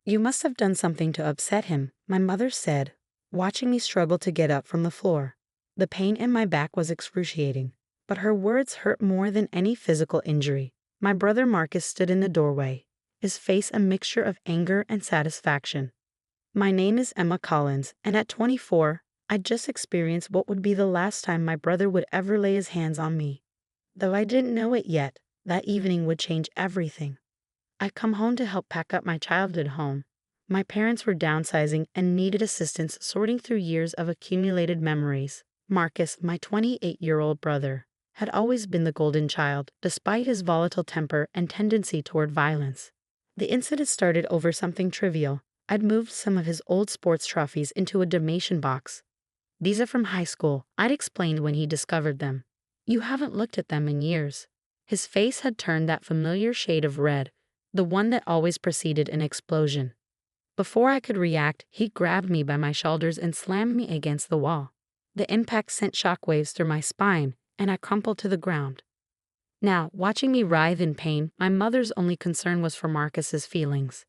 You must have done something to upset him, my mother said, watching me struggle to get up from the floor. The pain in my back was excruciating, but her words hurt more than any physical injury. My brother Marcus stood in the doorway, his face a mixture of anger and satisfaction. My name is Emma Collins, and at 24, I'd just experienced what would be the last time my brother would ever lay his hands on me. Though I didn't know it yet, that evening would change everything. I'd come home to help pack up my childhood home. My parents were downsizing and needed assistance sorting through years of accumulated memories. Marcus, my 28-year-old brother, had always been the golden child, despite his volatile temper and tendency toward violence. The incident started over something trivial. I'd moved some of his old sports trophies into a donation box. "These are from high school," I'd explained when he discovered them. "You haven't looked at them in years." His face had turned that familiar shade of red, the one that always preceded an explosion. Before I could react, he grabbed me by my shoulders and slammed me against the wall. The impact sent shockwaves through my spine, and I crumpled to the ground. Now, watching me writhe in pain, my mother's only concern was for Marcus's feelings.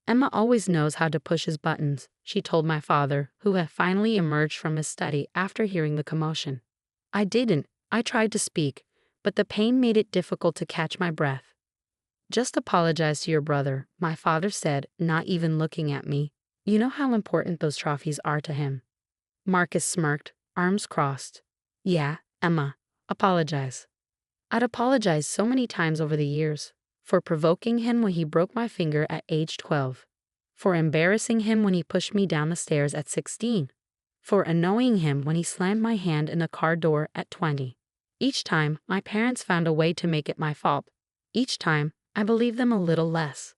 "Emma always knows how to push his buttons," she told my father, who had finally emerged from his study after hearing the commotion. I didn't. I tried to speak, but the pain made it difficult to catch my breath. "Just apologize to your brother," my father said, not even looking at me. "You know how important those trophies are to him." Marcus smirked, arms crossed. "Yeah, Emma, apologize." I'd apologized so many times over the years. For provoking him when he broke my finger at age 12. For embarrassing him when he pushed me down the stairs at 16. For annoying him when he slammed my hand in a car door at 20. Each time, my parents found a way to make it my fault. Each time, I believed them a little less.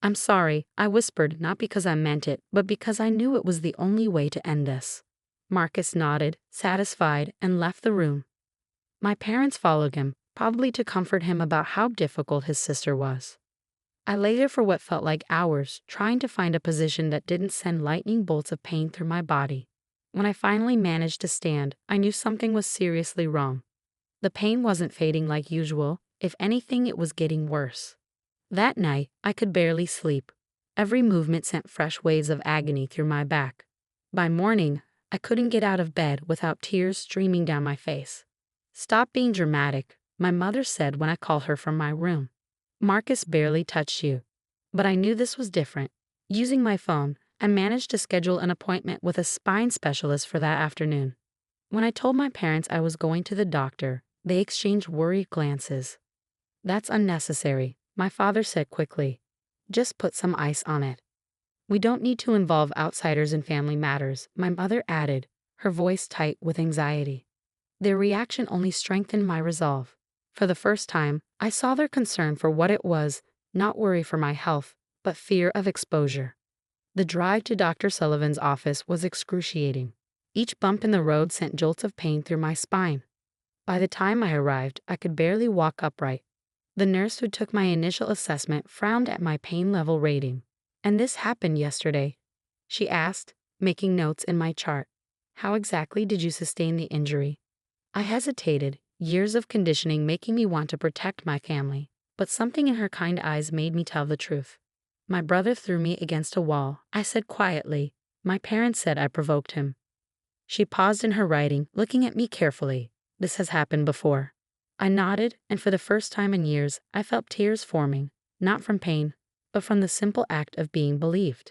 "I'm sorry," I whispered, not because I meant it, but because I knew it was the only way to end this. Marcus nodded, satisfied, and left the room. My parents followed him, probably to comfort him about how difficult his sister was. I lay there for what felt like hours, trying to find a position that didn't send lightning bolts of pain through my body. When I finally managed to stand, I knew something was seriously wrong. The pain wasn't fading like usual. If anything, it was getting worse. That night, I could barely sleep. Every movement sent fresh waves of agony through my back. By morning, I couldn't get out of bed without tears streaming down my face. "Stop being dramatic," my mother said when I called her from my room. "Marcus barely touched you." But I knew this was different. Using my phone, I managed to schedule an appointment with a spine specialist for that afternoon. When I told my parents I was going to the doctor, they exchanged worried glances. "That's unnecessary," my father said quickly. "Just put some ice on it." "We don't need to involve outsiders in family matters," my mother added, her voice tight with anxiety. Their reaction only strengthened my resolve. For the first time, I saw their concern for what it was, not worry for my health, but fear of exposure. The drive to Dr. Sullivan's office was excruciating. Each bump in the road sent jolts of pain through my spine. By the time I arrived, I could barely walk upright. The nurse who took my initial assessment frowned at my pain level rating. "And this happened yesterday?" she asked, making notes in my chart. "How exactly did you sustain the injury?" I hesitated, years of conditioning making me want to protect my family, but something in her kind eyes made me tell the truth. "My brother threw me against a wall," I said quietly. "My parents said I provoked him." She paused in her writing, looking at me carefully. "This has happened before." I nodded, and for the first time in years, I felt tears forming, not from pain, but from the simple act of being believed.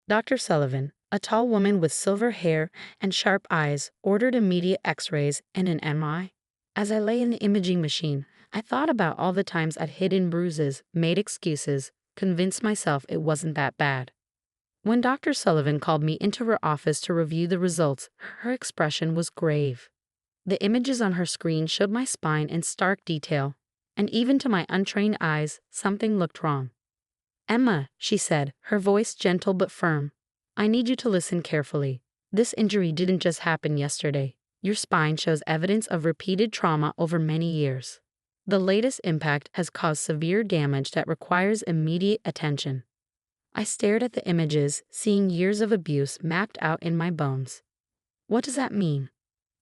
Dr. Sullivan, a tall woman with silver hair and sharp eyes, ordered immediate x-rays and an MRI. As I lay in the imaging machine, I thought about all the times I'd hidden bruises, made excuses, convinced myself it wasn't that bad. When Dr. Sullivan called me into her office to review the results, her expression was grave. The images on her screen showed my spine in stark detail, and even to my untrained eyes, something looked wrong. "Emma," she said, her voice gentle but firm, "I need you to listen carefully. This injury didn't just happen yesterday. Your spine shows evidence of repeated trauma over many years. The latest impact has caused severe damage that requires immediate attention." I stared at the images, seeing years of abuse mapped out in my bones. "What does that mean?"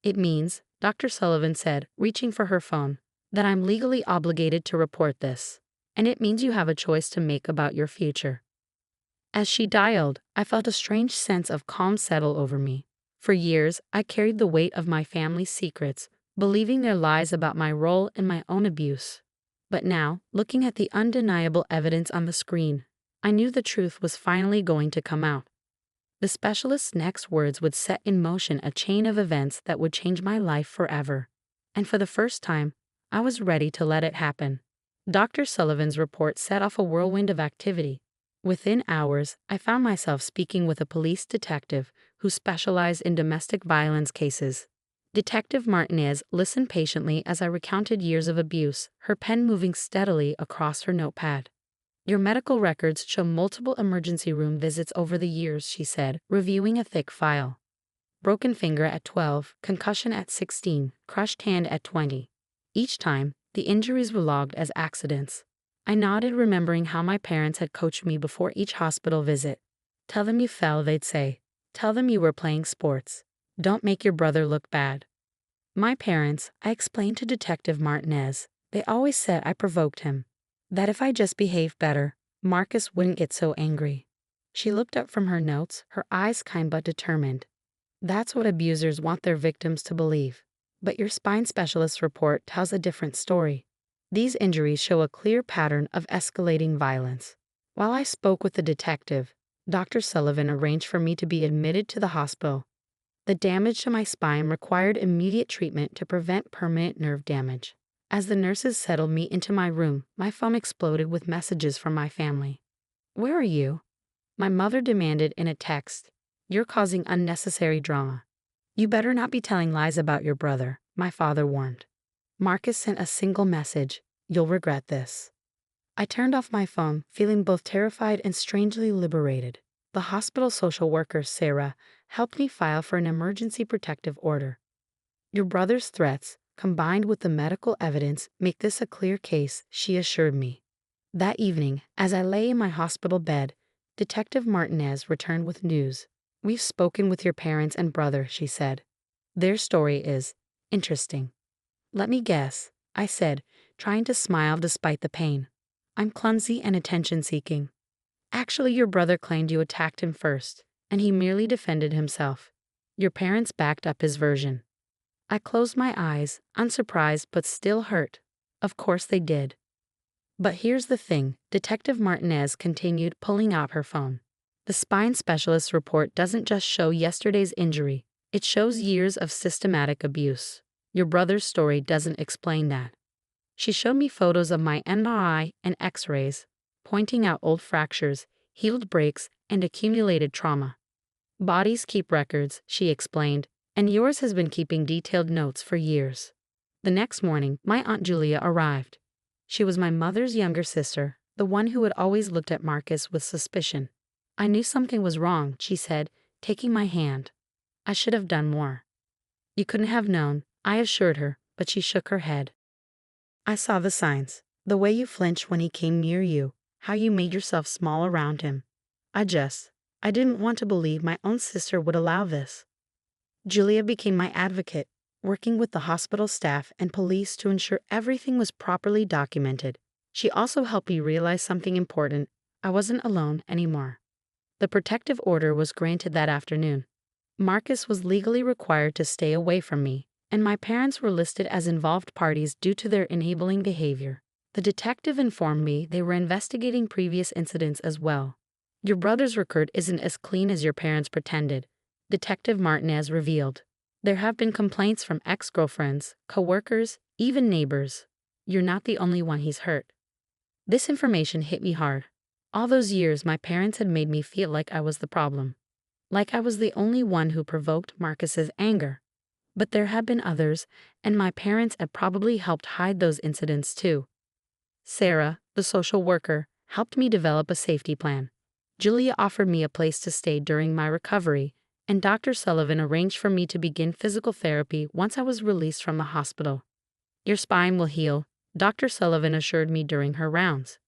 "It means," Dr. Sullivan said, reaching for her phone, "that I'm legally obligated to report this. And it means you have a choice to make about your future." As she dialed, I felt a strange sense of calm settle over me. For years, I carried the weight of my family's secrets, believing their lies about my role in my own abuse. But now, looking at the undeniable evidence on the screen, I knew the truth was finally going to come out. The specialist's next words would set in motion a chain of events that would change my life forever. And for the first time, I was ready to let it happen. Dr. Sullivan's report set off a whirlwind of activity. Within hours, I found myself speaking with a police detective who specialized in domestic violence cases. Detective Martinez listened patiently as I recounted years of abuse, her pen moving steadily across her notepad. Your medical records show multiple emergency room visits over the years, she said, reviewing a thick file. Broken finger at 12, concussion at 16, crushed hand at 20. Each time, the injuries were logged as accidents. I nodded, remembering how my parents had coached me before each hospital visit. Tell them you fell, they'd say. Tell them you were playing sports. Don't make your brother look bad. My parents, I explained to Detective Martinez, they always said I provoked him. That if I just behaved better, Marcus wouldn't get so angry. She looked up from her notes, her eyes kind but determined. That's what abusers want their victims to believe. But your spine specialist's report tells a different story. These injuries show a clear pattern of escalating violence. While I spoke with the detective, Dr. Sullivan arranged for me to be admitted to the hospital. The damage to my spine required immediate treatment to prevent permanent nerve damage. As the nurses settled me into my room, my phone exploded with messages from my family. "Where are you?" My mother demanded in a text. "You're causing unnecessary drama." "You better not be telling lies about your brother," my father warned. Marcus sent a single message. "You'll regret this." I turned off my phone, feeling both terrified and strangely liberated. The hospital social worker, Sarah, helped me file for an emergency protective order. "Your brother's threats, combined with the medical evidence, make this a clear case," she assured me. That evening, as I lay in my hospital bed, Detective Martinez returned with news. "We've spoken with your parents and brother," she said. "Their story is interesting." "Let me guess," I said, trying to smile despite the pain. "I'm clumsy and attention-seeking." "Actually, your brother claimed you attacked him first, and he merely defended himself. Your parents backed up his version." I closed my eyes, unsurprised but still hurt. Of course they did. But here's the thing, Detective Martinez continued, pulling out her phone. The spine specialist's report doesn't just show yesterday's injury, it shows years of systematic abuse. Your brother's story doesn't explain that. She showed me photos of my MRI and X-rays, pointing out old fractures, healed breaks, and accumulated trauma. "Bodies keep records," she explained, "and yours has been keeping detailed notes for years." The next morning, my Aunt Julia arrived. She was my mother's younger sister, the one who had always looked at Marcus with suspicion. "I knew something was wrong," she said, taking my hand. "I should have done more." "You couldn't have known," I assured her, but she shook her head. "I saw the signs, the way you flinched when he came near you, how you made yourself small around him. I didn't want to believe my own sister would allow this." Julia became my advocate, working with the hospital staff and police to ensure everything was properly documented. She also helped me realize something important. I wasn't alone anymore. The protective order was granted that afternoon. Marcus was legally required to stay away from me, and my parents were listed as involved parties due to their enabling behavior. The detective informed me they were investigating previous incidents as well. "Your brother's record isn't as clean as your parents pretended," Detective Martinez revealed. "There have been complaints from ex-girlfriends, co-workers, even neighbors. You're not the only one he's hurt." This information hit me hard. All those years my parents had made me feel like I was the problem. Like I was the only one who provoked Marcus's anger. But there had been others, and my parents had probably helped hide those incidents too. Sarah, the social worker, helped me develop a safety plan. Julia offered me a place to stay during my recovery, and Dr. Sullivan arranged for me to begin physical therapy once I was released from the hospital. "Your spine will heal," Dr. Sullivan assured me during her rounds.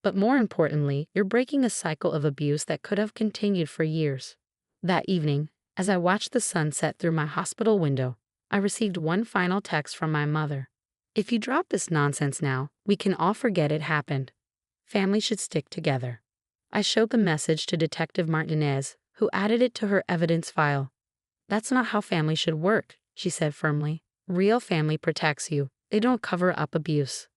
"But more importantly, you're breaking a cycle of abuse that could have continued for years." That evening, as I watched the sun set through my hospital window, I received one final text from my mother. "If you drop this nonsense now, we can all forget it happened. Family should stick together." I showed the message to Detective Martinez, who added it to her evidence file. "That's not how family should work," she said firmly. "Real family protects you. They don't cover up abuse."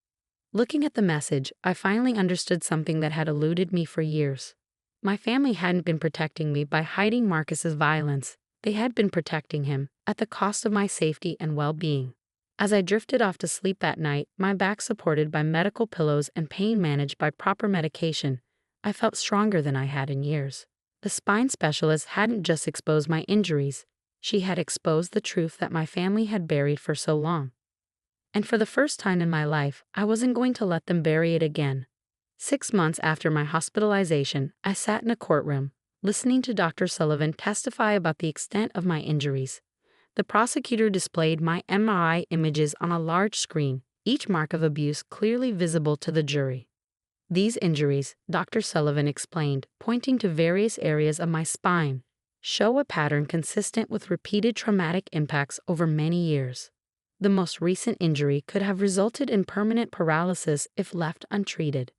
Looking at the message, I finally understood something that had eluded me for years. My family hadn't been protecting me by hiding Marcus's violence. They had been protecting him, at the cost of my safety and well-being. As I drifted off to sleep that night, my back supported by medical pillows and pain managed by proper medication, I felt stronger than I had in years. The spine specialist hadn't just exposed my injuries, she had exposed the truth that my family had buried for so long. And for the first time in my life, I wasn't going to let them bury it again. 6 months after my hospitalization, I sat in a courtroom, listening to Dr. Sullivan testify about the extent of my injuries. The prosecutor displayed my MRI images on a large screen, each mark of abuse clearly visible to the jury. "These injuries," Dr. Sullivan explained, pointing to various areas of my spine, "show a pattern consistent with repeated traumatic impacts over many years. The most recent injury could have resulted in permanent paralysis if left untreated."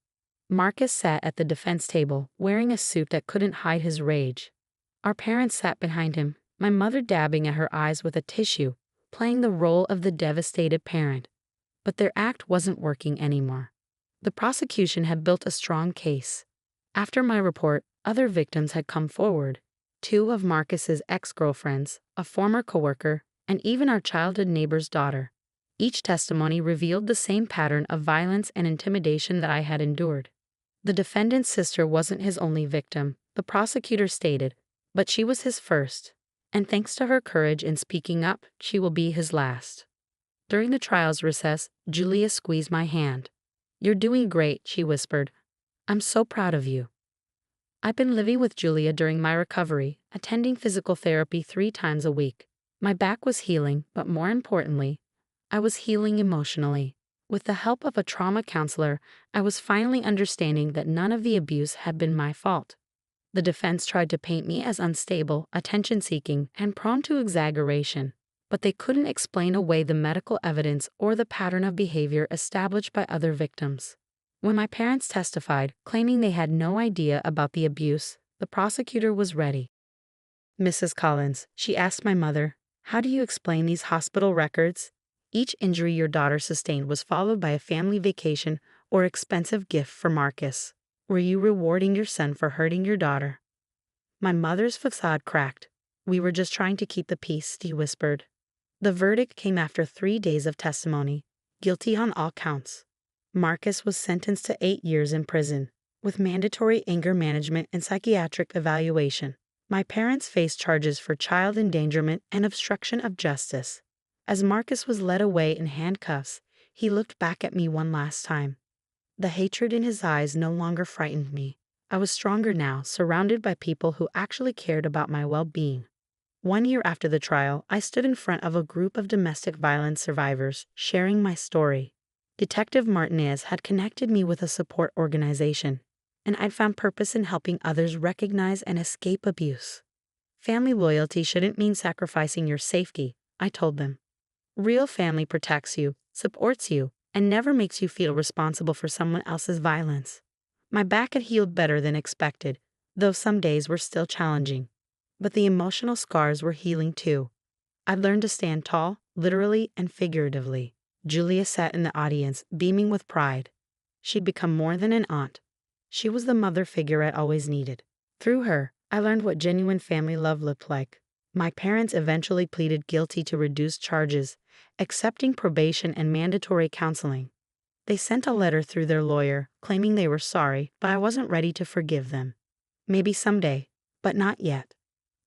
Marcus sat at the defense table, wearing a suit that couldn't hide his rage. Our parents sat behind him, my mother dabbing at her eyes with a tissue, playing the role of the devastated parent. But their act wasn't working anymore. The prosecution had built a strong case. After my report, other victims had come forward. 2 of Marcus's ex-girlfriends, a former coworker, and even our childhood neighbor's daughter. Each testimony revealed the same pattern of violence and intimidation that I had endured. The defendant's sister wasn't his only victim, the prosecutor stated, but she was his first. And thanks to her courage in speaking up, she will be his last. During the trial's recess, Julia squeezed my hand. "You're doing great," she whispered. "I'm so proud of you." I've been living with Julia during my recovery, attending physical therapy 3 times a week. My back was healing, but more importantly, I was healing emotionally. With the help of a trauma counselor, I was finally understanding that none of the abuse had been my fault. The defense tried to paint me as unstable, attention-seeking, and prone to exaggeration, but they couldn't explain away the medical evidence or the pattern of behavior established by other victims. When my parents testified, claiming they had no idea about the abuse, the prosecutor was ready. "Mrs. Collins," she asked my mother, "how do you explain these hospital records? Each injury your daughter sustained was followed by a family vacation or expensive gift for Marcus. Were you rewarding your son for hurting your daughter?" My mother's facade cracked. "We were just trying to keep the peace," she whispered. The verdict came after 3 days of testimony, guilty on all counts. Marcus was sentenced to 8 years in prison, with mandatory anger management and psychiatric evaluation. My parents faced charges for child endangerment and obstruction of justice. As Marcus was led away in handcuffs, he looked back at me one last time. The hatred in his eyes no longer frightened me. I was stronger now, surrounded by people who actually cared about my well-being. 1 year after the trial, I stood in front of a group of domestic violence survivors, sharing my story. Detective Martinez had connected me with a support organization, and I'd found purpose in helping others recognize and escape abuse. Family loyalty shouldn't mean sacrificing your safety, I told them. Real family protects you, supports you, and never makes you feel responsible for someone else's violence. My back had healed better than expected, though some days were still challenging. But the emotional scars were healing too. I'd learned to stand tall, literally and figuratively. Julia sat in the audience, beaming with pride. She'd become more than an aunt. She was the mother figure I always needed. Through her, I learned what genuine family love looked like. My parents eventually pleaded guilty to reduced charges, accepting probation and mandatory counseling. They sent a letter through their lawyer, claiming they were sorry, but I wasn't ready to forgive them. Maybe someday, but not yet.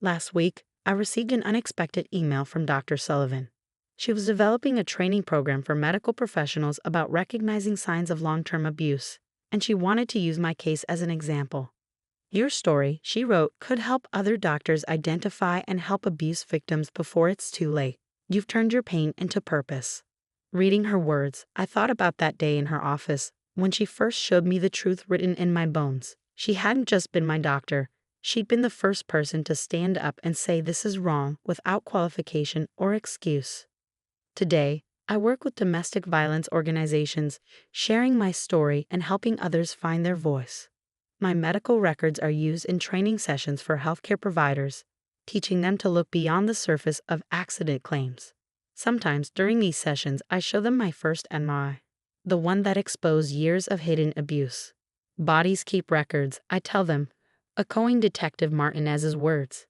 Last week, I received an unexpected email from Dr. Sullivan. She was developing a training program for medical professionals about recognizing signs of long-term abuse, and she wanted to use my case as an example. "Your story," she wrote, "could help other doctors identify and help abuse victims before it's too late. You've turned your pain into purpose." Reading her words, I thought about that day in her office, when she first showed me the truth written in my bones. She hadn't just been my doctor. She'd been the first person to stand up and say this is wrong without qualification or excuse. Today, I work with domestic violence organizations, sharing my story and helping others find their voice. My medical records are used in training sessions for healthcare providers, teaching them to look beyond the surface of accident claims. Sometimes during these sessions, I show them my first MRI, the one that exposed years of hidden abuse. Bodies keep records, I tell them, echoing Detective Martinez's words.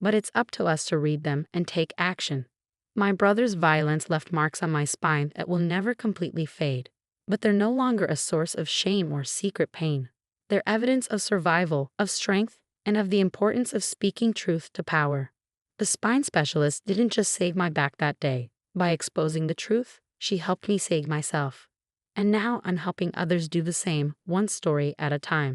But it's up to us to read them and take action. My brother's violence left marks on my spine that will never completely fade, but they're no longer a source of shame or secret pain. They're evidence of survival, of strength, and of the importance of speaking truth to power. The spine specialist didn't just save my back that day. By exposing the truth, she helped me save myself. And now I'm helping others do the same, one story at a time.